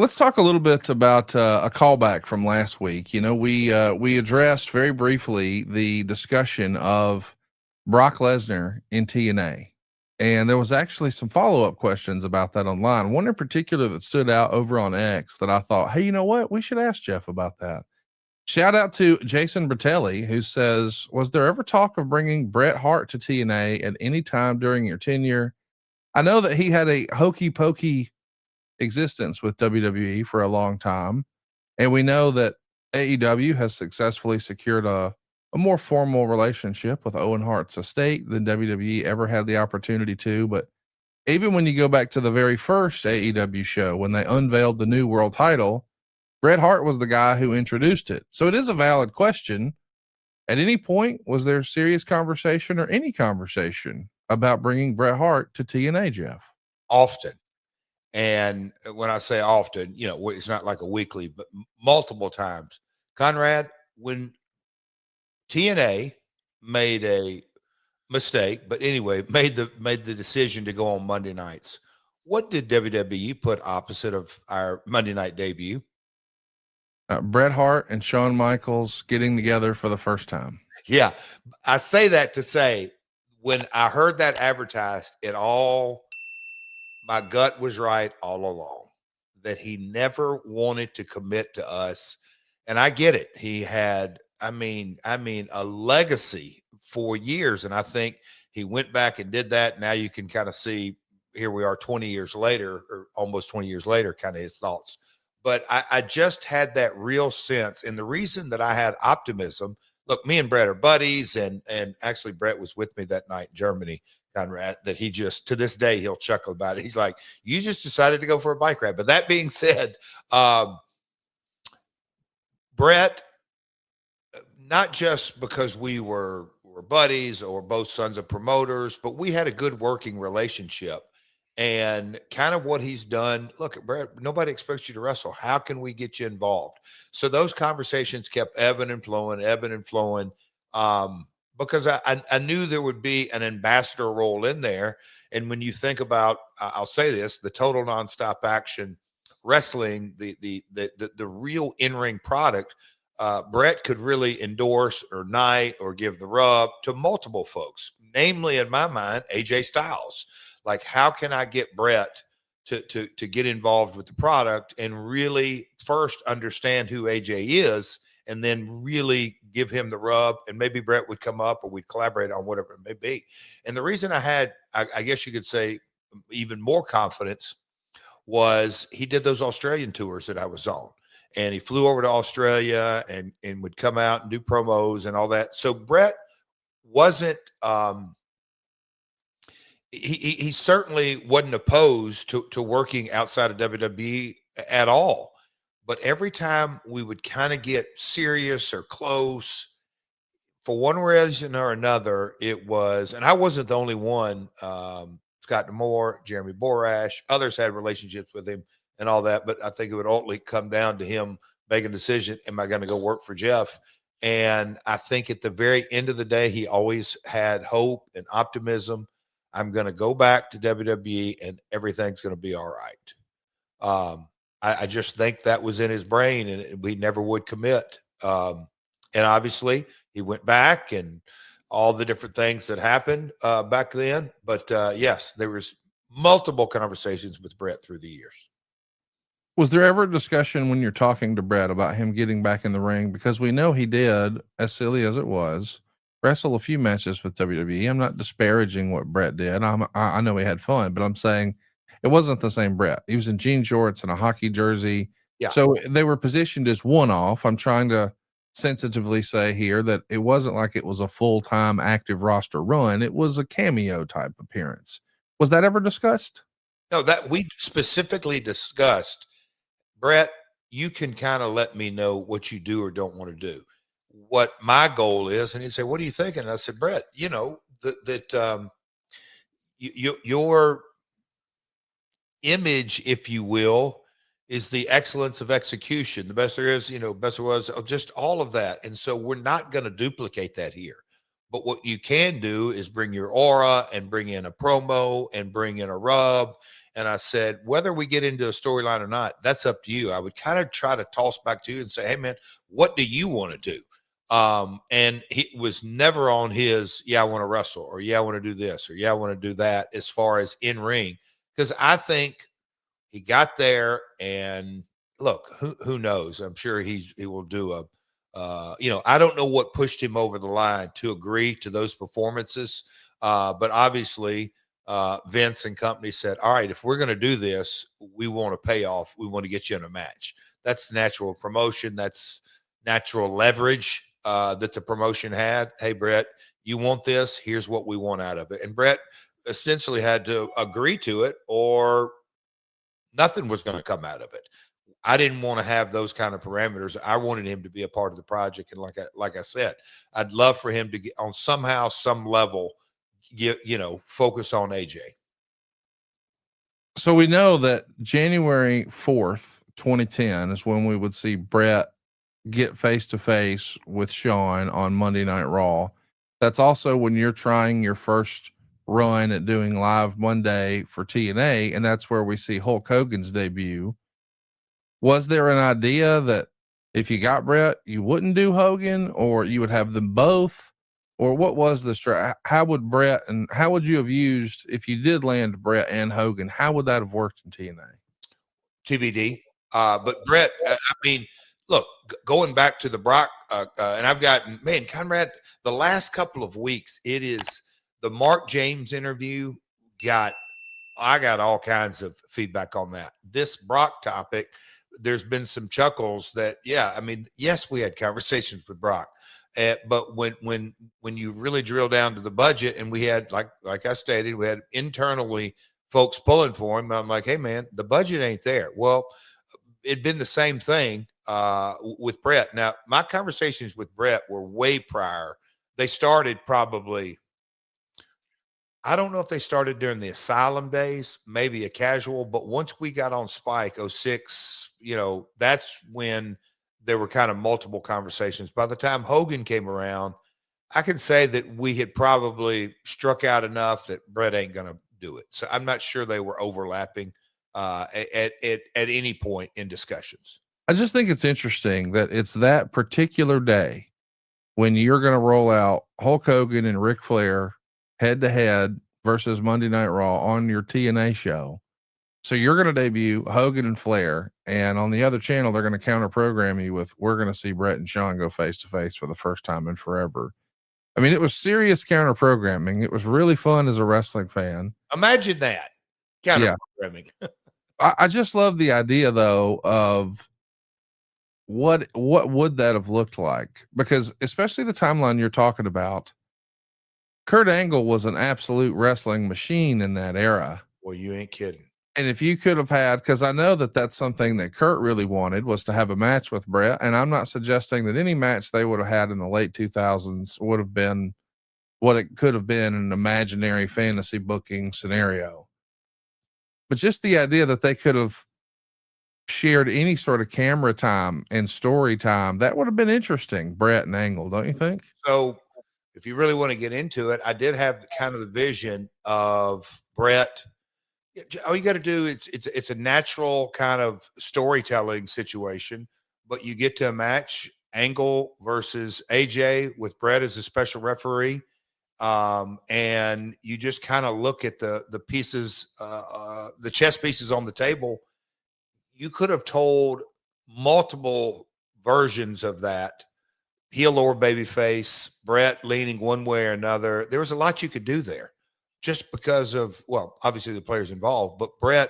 Let's talk a little bit about a callback from last week. We addressed very briefly the discussion of Brock Lesnar in TNA, and there was actually some follow up questions about that online. One in particular that stood out over on X that I thought, hey, you know what? We should ask Jeff about that. Shout out to Jason Bertelli, who says, was there ever talk of bringing Bret Hart to TNA at any time during your tenure? I know that he had a hokey pokey existence with WWE for a long time. And we know that AEW has successfully secured a more formal relationship with Owen Hart's estate than WWE ever had the opportunity to. But even when you go back to the very first AEW show, when they unveiled the new world title, Bret Hart was the guy who introduced it. So it is a valid question. At any point, was there serious conversation or any conversation about bringing Bret Hart to TNA, Jeff? Often. And when I say often, it's not like a weekly, but multiple times. Conrad, when TNA made a mistake, but anyway, made the decision to go on Monday nights, what did WWE put opposite of our Monday night debut? Bret Hart and Shawn Michaels getting together for the first time. Yeah. I say that to say, when I heard that advertised, my gut was right all along, that he never wanted to commit to us. And I get it. He had, a legacy for years. And I think he went back and did that. Now you can kind of see, here we are 20 years later, or almost 20 years later, kind of his thoughts. But I just had that real sense. And the reason that I had optimism, look, me and Bret are buddies. And actually Bret was with me that night in Germany, Conrad, that he just, to this day, he'll chuckle about it. He's like, you just decided to go for a bike ride. But that being said, Bret, not just because we were buddies or both sons of promoters, but we had a good working relationship. And kind of what he's done, look, Bret, nobody expects you to wrestle. How can we get you involved? So those conversations kept ebbing and flowing, because I knew there would be an ambassador role in there. And when you think about, I'll say this, the Total Nonstop Action wrestling, the real in-ring product, Bret could really endorse or knight or give the rub to multiple folks, namely in my mind, AJ Styles. Like, how can I get Bret to get involved with the product and really first understand who AJ is, and then really give him the rub, and maybe Bret would come up or we'd collaborate on whatever it may be. And the reason I had, I guess you could say, even more confidence was he did those Australian tours that I was on. And he flew over to Australia and would come out and do promos and all that. So Bret wasn't, he certainly wasn't opposed to working outside of WWE at all. But every time we would kind of get serious or close, for one reason or another, it was, and I wasn't the only one. Scott D'Amore, Jeremy Borash, others had relationships with him and all that. But I think it would ultimately come down to him making a decision. Am I going to go work for Jeff? And I think at the very end of the day, he always had hope and optimism. I'm going to go back to WWE and everything's going to be all right. I just think that was in his brain, and we never would commit. And obviously he went back and all the different things that happened back then. But yes, there was multiple conversations with Bret through the years. Was there ever a discussion when you're talking to Bret about him getting back in the ring? Because we know he did, as silly as it was, wrestle a few matches with WWE. I'm not disparaging what Bret did. I know he had fun, but I'm saying it wasn't the same Bret. He was in jean shorts and a hockey jersey. Yeah. So they were positioned as one-off. I'm trying to sensitively say here that it wasn't like it was a full-time active roster run. It was a cameo type appearance. Was that ever discussed? No, that we specifically discussed, Bret, you can kind of let me know what you do or don't want to do. What my goal is, and he'd say, what are you thinking? And I said, Bret, your image, if you will, is the excellence of execution. The best there is, best there was, just all of that. And so we're not going to duplicate that here. But what you can do is bring your aura and bring in a promo and bring in a rub. And I said, whether we get into a storyline or not, that's up to you. I would kind of try to toss back to you and say, hey, man, what do you want to do? And he was never on his, yeah, I want to wrestle, or yeah, I want to do this, or yeah, I want to do that, as far as in ring. Because I think he got there, and look, who knows? I'm sure he will do a, I don't know what pushed him over the line to agree to those performances. But obviously, Vince and company said, all right, if we're going to do this, we want a payoff. We want to get you in a match. That's natural promotion. That's natural leverage that the promotion had. Hey, Bret, you want this? Here's what we want out of it. And Bret essentially had to agree to it, or nothing was going to come out of it. I didn't want to have those kind of parameters. I wanted him to be a part of the project. And like I said, I'd love for him to get on somehow, some level, focus on AJ. So we know that January 4th, 2010 is when we would see Bret get face to face with Shawn on Monday Night Raw. That's also when you're trying your first run at doing Live Monday for TNA. And that's where we see Hulk Hogan's debut. Was there an idea that if you got Bret, you wouldn't do Hogan, or you would have them both? Or what was the how would Bret, and how would you have used, if you did land Bret and Hogan, how would that have worked in TNA? TBD. But Bret, I mean, look, going back to the Brock, and I've got, man, Conrad, the last couple of weeks, it is the Mark James interview I got all kinds of feedback on that. This Brock topic, there's been some chuckles that, yeah, I mean, yes, we had conversations with Brock. But when you really drill down to the budget, and we had, like I stated, we had internally folks pulling for him. I'm like, hey, man, the budget ain't there. Well, it'd been the same thing with Bret. Now, my conversations with Bret were way prior. They started probably, I don't know if they started during the Asylum days, maybe a casual, but once we got on Spike 06, that's when there were kind of multiple conversations. By the time Hogan came around, I can say that we had probably struck out enough that Bret ain't going to do it. So I'm not sure they were overlapping at any point in discussions. I just think it's interesting that it's that particular day when you're going to roll out Hulk Hogan and Ric Flair head to head versus Monday Night Raw on your TNA show. So you're going to debut Hogan and Flair, and on the other channel, they're going to counter program you with, we're going to see Bret and Shawn go face to face for the first time in forever. I mean, it was serious counter programming. It was really fun as a wrestling fan. Imagine that counter programming. I just love the idea though of what would that have looked like? Because especially the timeline you're talking about, Kurt Angle was an absolute wrestling machine in that era. Well, you ain't kidding. And if you could have had, because I know that that's something that Kurt really wanted, was to have a match with Bret. And I'm not suggesting that any match they would have had in the late 2000s would have been what it could have been in an imaginary fantasy booking scenario. But just the idea that they could have shared any sort of camera time and story time, that would have been interesting, Bret and Angle, don't you think? So if you really want to get into it, I did have kind of the vision of Bret. All you got to do, it's a natural kind of storytelling situation, but you get to a match, Angle versus AJ with Bret as a special referee. And you just kind of look at the pieces, the chess pieces on the table. You could have told multiple versions of that, heel or babyface, Bret leaning one way or another. There was a lot you could do there, just because of, well, obviously the players involved, but Bret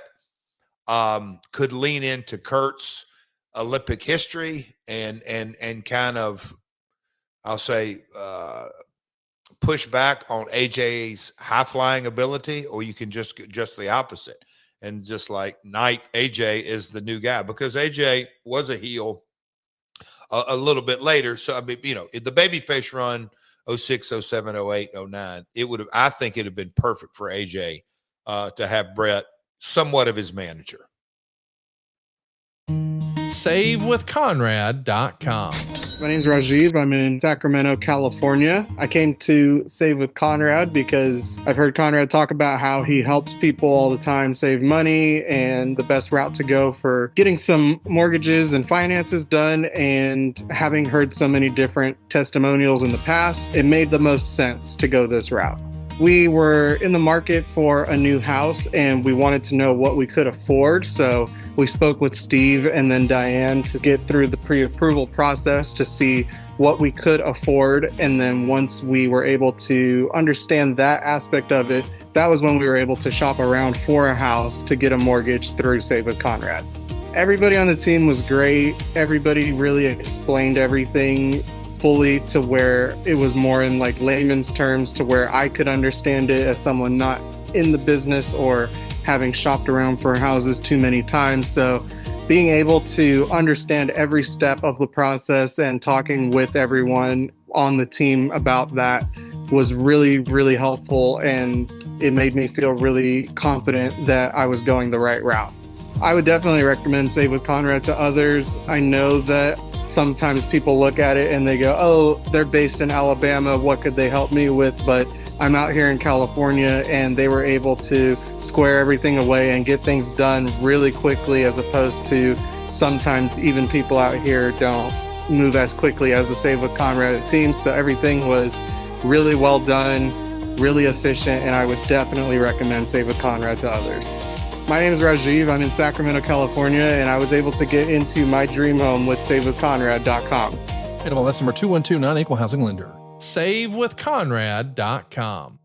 could lean into Kurt's Olympic history and kind of, I'll say, push back on AJ's high flying ability, or you can just the opposite and just like knight AJ is the new guy, because AJ was a heel a little bit later. So, I mean, the babyface run 06, 07, 08, 09, it would have, I think it'd have been perfect for AJ to have Bret somewhat of his manager. SaveWithConrad.com. My name is Rajiv. I'm in Sacramento, California. I came to Save with Conrad because I've heard Conrad talk about how he helps people all the time save money and the best route to go for getting some mortgages and finances done. And having heard so many different testimonials in the past, it made the most sense to go this route. We were in the market for a new house and we wanted to know what we could afford. So we spoke with Steve and then Diane to get through the pre-approval process to see what we could afford. And then once we were able to understand that aspect of it, that was when we were able to shop around for a house to get a mortgage through Save with Conrad. Everybody on the team was great. Everybody really explained everything fully to where it was more in like layman's terms to where I could understand it as someone not in the business or having shopped around for houses too many times. So being able to understand every step of the process and talking with everyone on the team about that was really, really helpful. And it made me feel really confident that I was going the right route. I would definitely recommend Save with Conrad to others. I know that sometimes people look at it and they go, oh, they're based in Alabama. What could they help me with? But I'm out here in California and they were able to square everything away and get things done really quickly, as opposed to sometimes even people out here don't move as quickly as the Save with Conrad team. So everything was really well done, really efficient, and I would definitely recommend Save with Conrad to others. My name is Rajiv. I'm in Sacramento, California, and I was able to get into my dream home with SaveWithConrad.com. That's number 212 non-equal housing lender. SaveWithConrad.com.